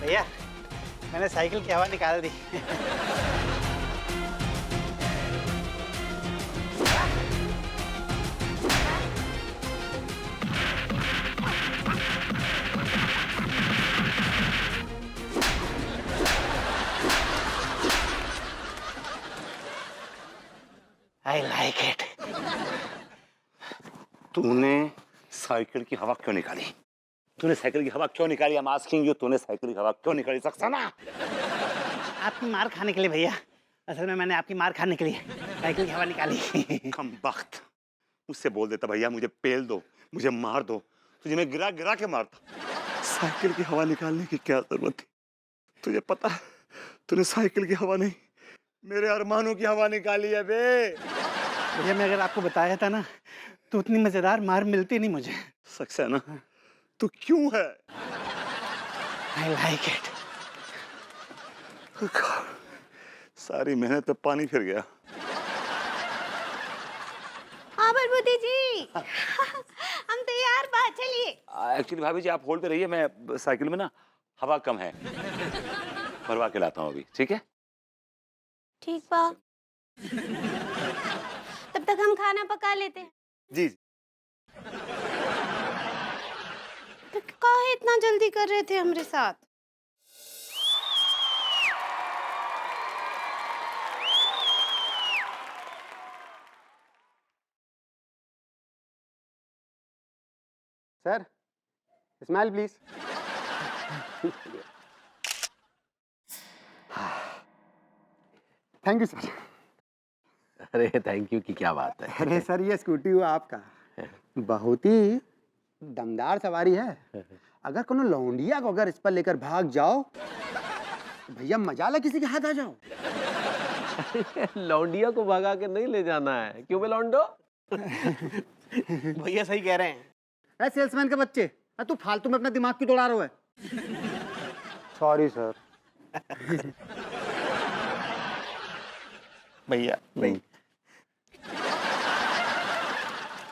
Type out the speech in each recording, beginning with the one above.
भैया मैंने साइकिल की हवा निकाल दी। I like it. तूने साइकिल की हवा क्यों निकाली? तूने साइकिल की हवा क्यों निकाली? I'm asking you, तूने साइकिल की हवा क्यों निकाली सक्सेना? आपकी मार खाने के लिए भैया। असल में मैंने आपकी मार खाने के लिए साइकिल की हवा निकाली। कमबख्त, मुझसे बोल देता भैया मुझे पेल दो, मुझे मार दो, तुझे मैं गिरा गिरा के मारता। साइकिल की हवा निकालने की क्या जरूरत थी? तुझे पता है तूने साइकिल की हवा नहीं मेरे अरमानों की हवा निकाली है बे। भैया मैं अगर आपको बताया था ना तो उतनी मजेदार मार मिलती नहीं मुझे। सक्सेना तू क्यों है? I like it. सारी मेहनत पे पानी फिर गया। हाँ बलबूती जी। हम तैयार बा, चलिए। एक्चुअली भाभी जी आप होल्ड पे रहिए, मैं साइकिल में ना हवा कम है, भरवा के लाता हूँ अभी, ठीक है? ठीक बा। तब तक हम खाना पका लेते हैं। जी। तो काहे इतना जल्दी कर रहे थे हमारे साथ? Sir smile please. Thank you sir. अरे थैंक यू की क्या बात है। अरे सर ये स्कूटी हुआ आपका, बहुत ही दमदार सवारी है। अगर कोनो लौंडिया को अगर इस पर लेकर भाग जाओ तो भैया मजाला किसी के हाथ आ जाओ। लौंडिया को भगा के नहीं ले जाना है, क्यों बे लौंडो? भैया सही कह रहे हैं। ए सेल्समैन के बच्चे, तू फालतू में अपना दिमाग क्यों दौड़ा रहा है? Sorry sir. भैया नहीं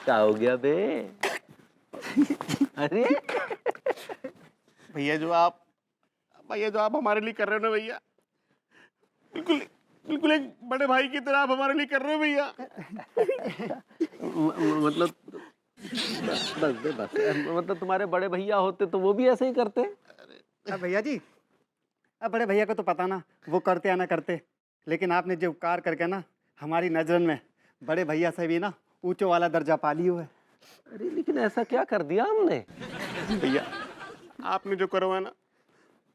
क्या हो गया बे? अरे भैया जो आप हमारे लिए कर रहे हो ना भैया, बिल्कुल बिल्कुल एक बड़े भाई की तरह आप हमारे लिए कर रहे हो भैया। मतलब बस बे बस, मतलब तुम्हारे बड़े भैया होते तो वो भी ऐसे ही करते। अब भैया जी, अब बड़े भैया को तो पता ना वो करते या ना करते, लेकिन आपने जो उपकार करके ना हमारी नजरन में बड़े भैया से भी ना ऊंचो वाला दर्जा पा लियो है। अरे लेकिन ऐसा क्या कर दिया हमने? भैया आपने जो करो है ना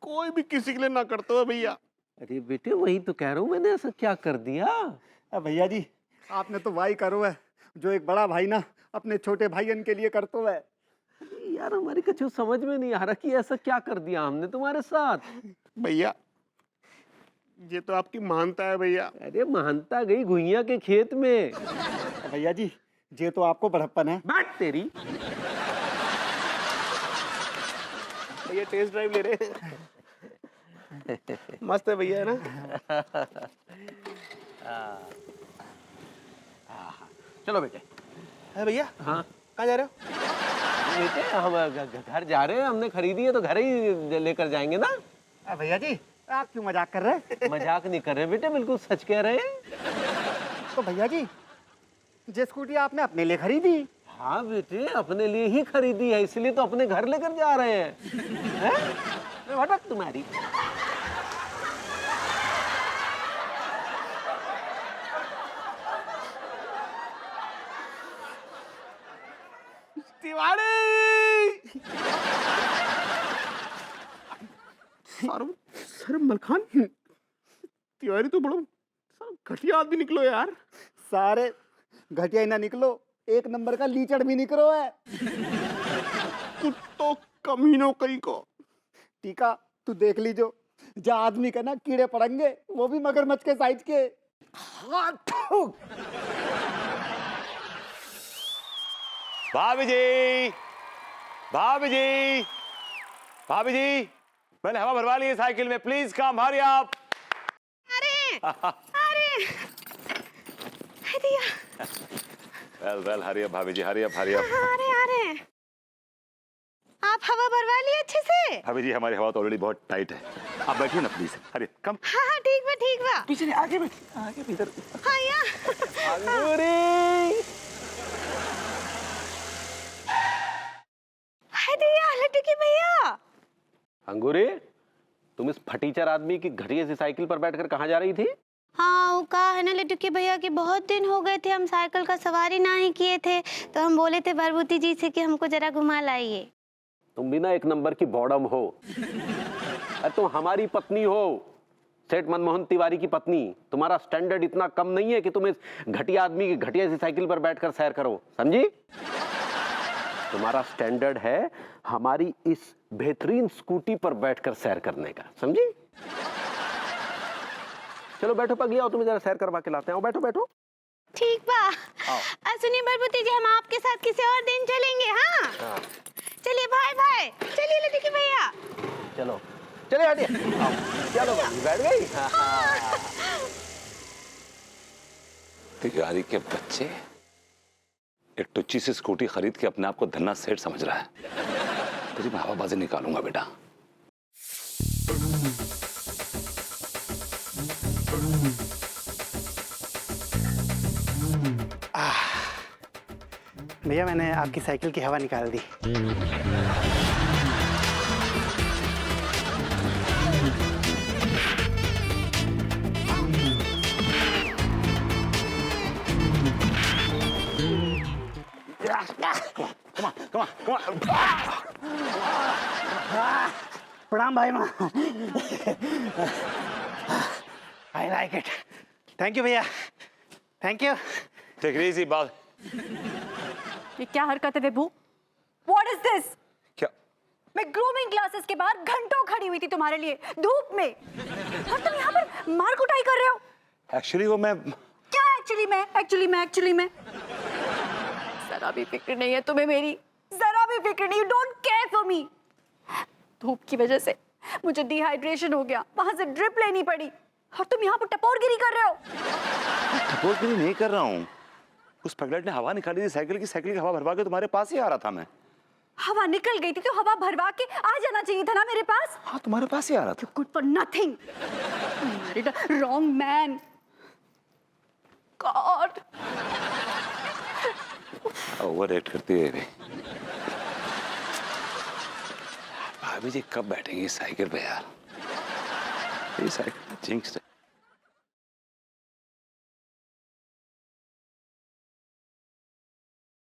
कोई भी किसी के लिए ना करता हो भैया। अरे बेटे वही तो कह रहा हूँ, मैंने ऐसा क्या कर दिया? अब भैया जी आपने तो वही करो है जो एक बड़ा भाई ना अपने छोटे भाईयन के लिए करतो है। यार हमारी कुछ समझ में नहीं आ रहा कि ऐसा क्या कर दिया हमने तुम्हारे साथ। भैया ये तो आपकी मानता है भैया। अरे महानता गई घुइयां के खेत में। भैया जी ये तो आपको बड़प्पन है। बैठ तेरी। भैया टेस्ट ड्राइव ले रहे हैं। मस्त है भैया है ना। चलो बेटे। है भैया हाँ कहाँ जा रहे हो? बेटे हम घर जा रहे हैं, हमने खरीदी है तो घर ही लेकर जाएंगे ना। भैया जी आप क्यों मजाक कर रहे हैं? मजाक नहीं कर रहे बेटे, बिल्कुल सच कह रहे हैं। तो भैया जी ये स्कूटी आपने अपने लिए खरीदी? हाँ बेटे अपने लिए ही खरीदी है, इसलिए तो अपने घर लेकर जा रहे हैं। हैं? भटक तुम्हारी। तिवारी सर मलखान तिवारी तो बड़ा घटिया आदमी निकलो यार। सारे घटिया ही ना निकलो, एक नंबर का लीचड़ भी निकलो है। तू तो कमीनों कहीं को। टीका तू देख लीजो, जो आदमी का ना कीड़े पड़ेंगे वो भी मगरमच्छ के साइज के। भाभी जी, भाभी जी, भाभी जी, मैंने हवा भरवा ली है साइकिल में, प्लीज कम हरी आप। अरे अरे दिया। वेल वेल हरी अप भाभी जी, हरी अप हरी अप। अरे अरे आप हवा भरवा लिए अच्छे से? भाभी जी हमारी हवा तो ऑलरेडी बहुत टाइट है, आप बैठिए ना प्लीज। अरे कम हाँ हाँ ठीक बा ठीक बा। पीछे आगे बैठिए, आगे इधर। हाँ यहाँ। अंगूरी हाय दैया लड्डू की भैया। अंगूरी, तुम इस फटीचर आदमी की घटिया सी साइकिल पर बैठकर कहाँ जा रही थी? हाँ वो कहा है ना लड्डू के भैया कि बहुत दिन हो गए थे हम साइकिल का सवारी ना ही किए थे, तो हम बोले थे भरभूति जी से कि हमको जरा घुमा लाइए। तुम भी ना एक नंबर की बॉडम हो। अरे तुम हमारी पत्नी हो, सेठ मनमोहन तिवारी की पत्नी। तुम्हारा स्टैंडर्ड इतना कम नहीं है कि तुम इस घटिया आदमी की घटिया सी साइकिल पर बैठकर सैर करो, समझी? तुम्हारा स्टैंडर्ड है हमारी इस बेहतरीन स्कूटी पर बैठकर सैर करने का, समझी? चलो बैठो पगली, आओ तुम्हें जरा सैर करवा के लाते हैं। आओ बैठो बैठो। ठीक बा। सुनिए भरभूति जी, हम आपके साथ किसी और दिन चलेंगे। हाँ चलिए भाई भाई, चलिए लड्डू के भैया। चलो चले हटिए, चलो बैठ गई। तिवारी के बच्चे एक टुच्ची सी स्कूटी खरीद के अपने आप को धन्ना सेठ समझ रहा है। तेरी मैं हवाबाजी निकालूंगा बेटा। भैया मैंने आपकी साइकिल की हवा निकाल दी। प्रणाम भाई माँ। I like it. Thank you भैया, thank you. Take it easy बात। ये क्या हरकत है विभू? What is this? क्या? मैं ग्रूमिंग क्लासेस के बाहर घंटों खड़ी हुई थी तुम्हारे लिए धूप में, और तुम यहाँ पर मार कुटाई कर रहे हो। एक्चुअली वो मैं क्या एक्चुअली में जरा भी फिक्र नहीं है तुम्हें मेरी, जरा भी फिक्र नहीं। Don't care for me. धूप की वजह से मुझे डिहाइड्रेशन हो गया, वहां से ड्रिप लेनी पड़ी, और तुम यहाँ पर टपोरगिरी कर रहे हो। टपोरगिरी नहीं कर रहा हूँ। उस पगलेट ने हवा निकाली थी साइकिल की हवा भरवा के तुम्हारे पास ही आ रहा था मैं। हवा निकल गई थी तो हवा भरवा के आ जाना चाहिए था ना मेरे पास। हाँ तुम्हारे पास ही आ रहा था। Good for nothing. Married a wrong man. God. Over rate करती है भाभी जी। कब बैठेंगी साइकिल पे यार? ये साइकिल जिंक्स